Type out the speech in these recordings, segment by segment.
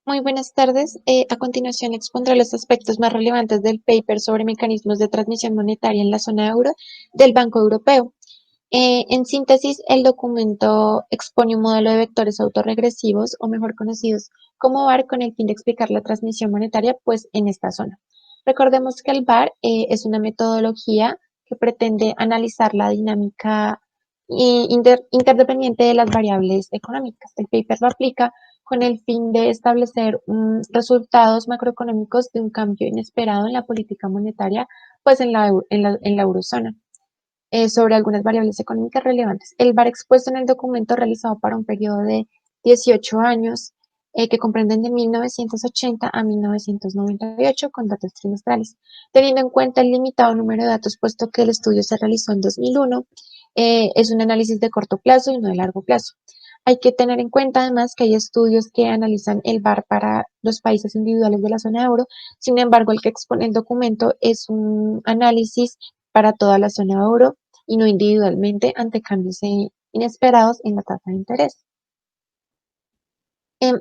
Muy buenas tardes. A continuación expondré los aspectos más relevantes del paper sobre mecanismos de transmisión monetaria en la zona euro del Banco Europeo. En síntesis, el documento expone un modelo de vectores autorregresivos, o mejor conocidos como VAR, con el fin de explicar la transmisión monetaria pues, en esta zona. Recordemos que el VAR es una metodología que pretende analizar la dinámica interdependiente de las variables económicas. El paper lo aplica con el fin de establecer resultados macroeconómicos de un cambio inesperado en la política monetaria, pues en la eurozona, sobre algunas variables económicas relevantes. El VAR expuesto en el documento realizado para un periodo de 18 años, que comprenden de 1980 a 1998 con datos trimestrales, teniendo en cuenta el limitado número de datos, puesto que el estudio se realizó en 2001, es un análisis de corto plazo y no de largo plazo. Hay que tener en cuenta además que hay estudios que analizan el VAR para los países individuales de la zona euro. Sin embargo, el que expone el documento es un análisis para toda la zona euro y no individualmente ante cambios inesperados en la tasa de interés.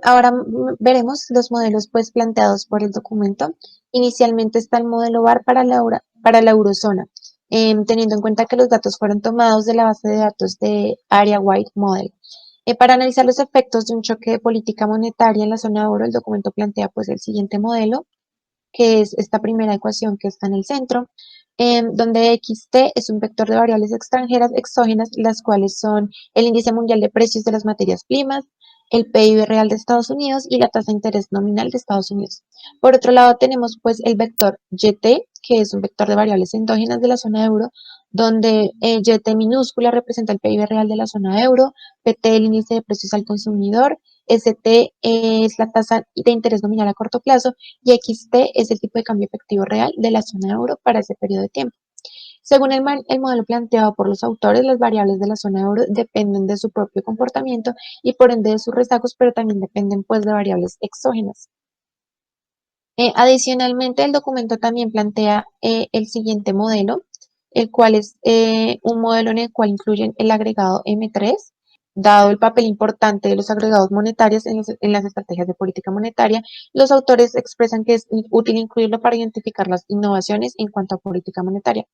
Ahora veremos los modelos pues planteados por el documento. Inicialmente está el modelo VAR para la eurozona, teniendo en cuenta que los datos fueron tomados de la base de datos de Area Wide Model. Para analizar los efectos de un choque de política monetaria en la zona euro, el documento plantea pues el siguiente modelo, que es esta primera ecuación que está en el centro, donde XT es un vector de variables extranjeras exógenas, las cuales son el índice mundial de precios de las materias primas, el PIB real de Estados Unidos y la tasa de interés nominal de Estados Unidos. Por otro lado, tenemos pues el vector YT, que es un vector de variables endógenas de la zona euro, donde YT minúscula representa el PIB real de la zona euro, PT el índice de precios al consumidor, ST es la tasa de interés nominal a corto plazo y XT es el tipo de cambio efectivo real de la zona euro para ese periodo de tiempo. Según el modelo planteado por los autores, las variables de la zona euro dependen de su propio comportamiento y por ende de sus rezagos, pero también dependen pues de variables exógenas. Adicionalmente, el documento también plantea el siguiente modelo, el cual es un modelo en el cual incluyen el agregado M3. Dado el papel importante de los agregados monetarios en las estrategias de política monetaria, los autores expresan que es útil incluirlo para identificar las innovaciones en cuanto a política monetaria.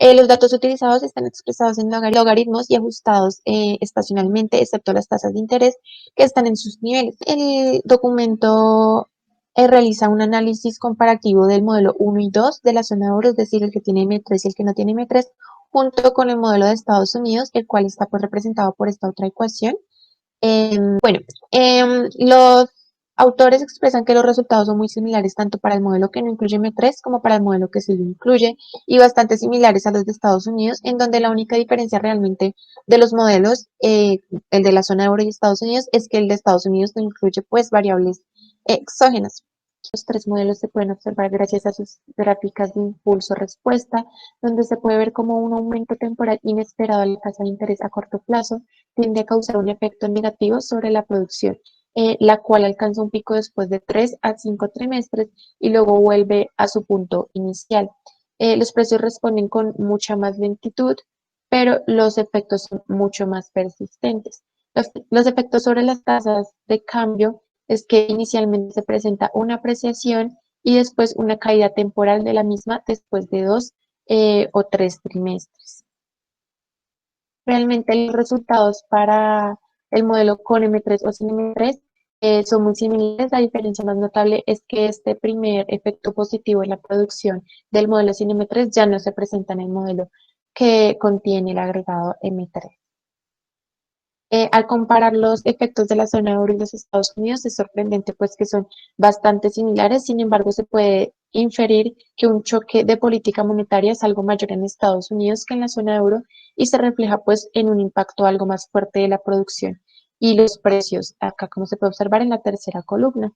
Los datos utilizados están expresados en logaritmos y ajustados estacionalmente, excepto las tasas de interés que están en sus niveles. El documento realiza un análisis comparativo del modelo 1 y 2 de la zona euro, es decir, el que tiene M3 y el que no tiene M3, junto con el modelo de Estados Unidos, el cual está pues representado por esta otra ecuación. Bueno, los autores expresan que los resultados son muy similares tanto para el modelo que no incluye M3 como para el modelo que sí lo incluye, y bastante similares a los de Estados Unidos, en donde la única diferencia realmente de los modelos, el de la zona euro y Estados Unidos, es que el de Estados Unidos no incluye pues variables exógenas. Los tres modelos se pueden observar gracias a sus gráficas de impulso-respuesta, donde se puede ver como un aumento temporal inesperado de la tasa de interés a corto plazo tiende a causar un efecto negativo sobre la producción, la cual alcanza un pico después de 3 a 5 trimestres y luego vuelve a su punto inicial. Los precios responden con mucha más lentitud, pero los efectos son mucho más persistentes. Los efectos sobre las tasas de cambio es que inicialmente se presenta una apreciación y después una caída temporal de la misma después de 2 o 3 trimestres. Realmente los resultados para el modelo con M3 o sin M3 son muy similares. La diferencia más notable es que este primer efecto positivo en la producción del modelo sin M3 ya no se presenta en el modelo que contiene el agregado M3. Al comparar los efectos de la zona euro y los Estados Unidos, es sorprendente pues que son bastante similares. Sin embargo, se puede inferir que un choque de política monetaria es algo mayor en Estados Unidos que en la zona euro y se refleja pues en un impacto algo más fuerte de la producción y los precios, acá como se puede observar en la tercera columna.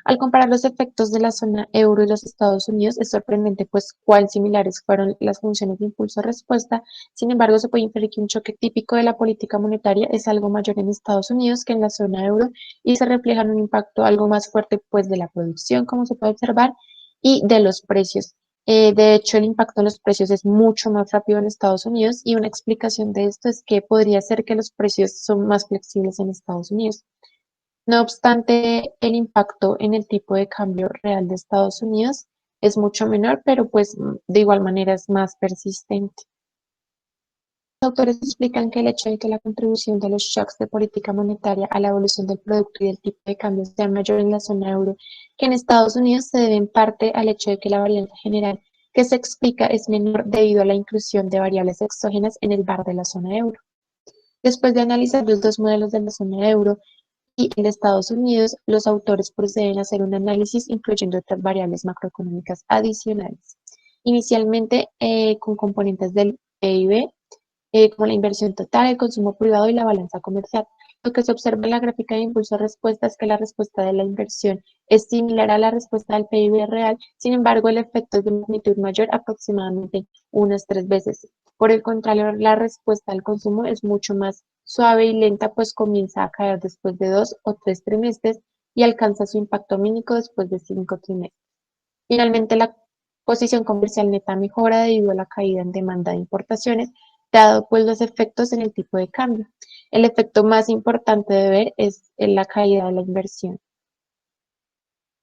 Al comparar los efectos de la zona euro y los Estados Unidos, es sorprendente pues cuán similares fueron las funciones de impulso-respuesta. Sin embargo, se puede inferir que un choque típico de la política monetaria es algo mayor en Estados Unidos que en la zona euro y se refleja en un impacto algo más fuerte pues de la producción, como se puede observar, y de los precios. De hecho, el impacto en los precios es mucho más rápido en Estados Unidos y una explicación de esto es que podría ser que los precios son más flexibles en Estados Unidos. No obstante, el impacto en el tipo de cambio real de Estados Unidos es mucho menor, pero pues de igual manera es más persistente. Los autores explican que el hecho de que la contribución de los shocks de política monetaria a la evolución del producto y del tipo de cambio sea mayor en la zona euro que en Estados Unidos se debe en parte al hecho de que la varianza general que se explica es menor debido a la inclusión de variables exógenas en el VaR de la zona euro. Después de analizar los dos modelos de la zona euro y el de Estados Unidos, los autores proceden a hacer un análisis incluyendo otras variables macroeconómicas adicionales. Inicialmente con componentes del PIB, como la inversión total, el consumo privado y la balanza comercial. Lo que se observa en la gráfica de impulso-respuesta es que la respuesta de la inversión es similar a la respuesta del PIB real, sin embargo, el efecto es de magnitud mayor, aproximadamente unas 3 veces. Por el contrario, la respuesta al consumo es mucho más suave y lenta, pues comienza a caer después de 2 o 3 trimestres y alcanza su impacto mínimo después de 5 trimestres. Finalmente, la posición comercial neta mejora debido a la caída en demanda de importaciones, dado pues los efectos en el tipo de cambio. El efecto más importante de ver es en la caída de la inversión.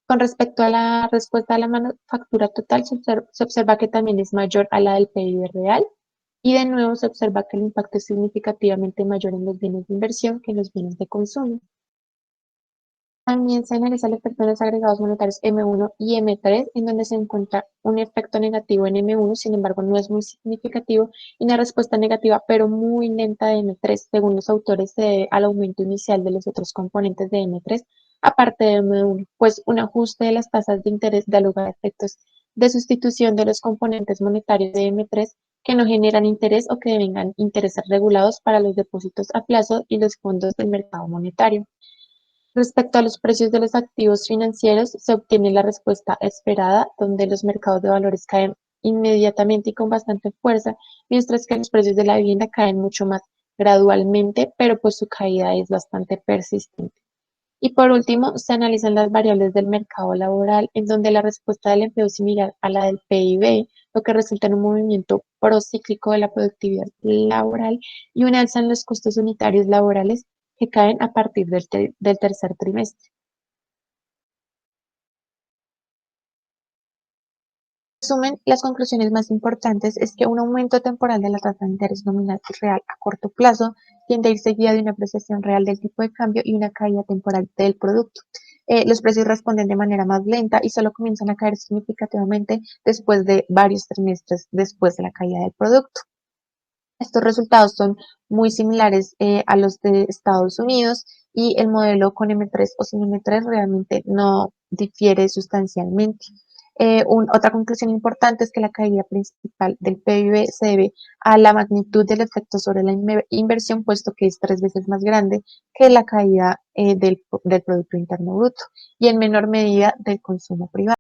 Con respecto a la respuesta de la manufactura total, se observa que también es mayor a la del PIB real y de nuevo se observa que el impacto es significativamente mayor en los bienes de inversión que en los bienes de consumo. También se analiza el efecto de los agregados monetarios M1 y M3, en donde se encuentra un efecto negativo en M1, sin embargo no es muy significativo, y una respuesta negativa pero muy lenta de M3. Según los autores, se debe al aumento inicial de los otros componentes de M3, aparte de M1, pues un ajuste de las tasas de interés da lugar a efectos de sustitución de los componentes monetarios de M3 que no generan interés o que devengan intereses regulados para los depósitos a plazo y los fondos del mercado monetario. Respecto a los precios de los activos financieros, se obtiene la respuesta esperada, donde los mercados de valores caen inmediatamente y con bastante fuerza, mientras que los precios de la vivienda caen mucho más gradualmente, pero pues su caída es bastante persistente. Y por último, se analizan las variables del mercado laboral, en donde la respuesta del empleo es similar a la del PIB, lo que resulta en un movimiento procíclico de la productividad laboral y un alza en los costos unitarios laborales que caen a partir del tercer trimestre. En resumen, las conclusiones más importantes es que un aumento temporal de la tasa de interés nominal y real a corto plazo tiende a ir seguida de una apreciación real del tipo de cambio y una caída temporal del producto. Los precios responden de manera más lenta y solo comienzan a caer significativamente después de varios trimestres después de la caída del producto. Estos resultados son muy similares a los de Estados Unidos y el modelo con M3 o sin M3 realmente no difiere sustancialmente. Otra conclusión importante es que la caída principal del PIB se debe a la magnitud del efecto sobre la inversión, puesto que es 3 veces más grande que la caída del Producto Interno Bruto y en menor medida del consumo privado.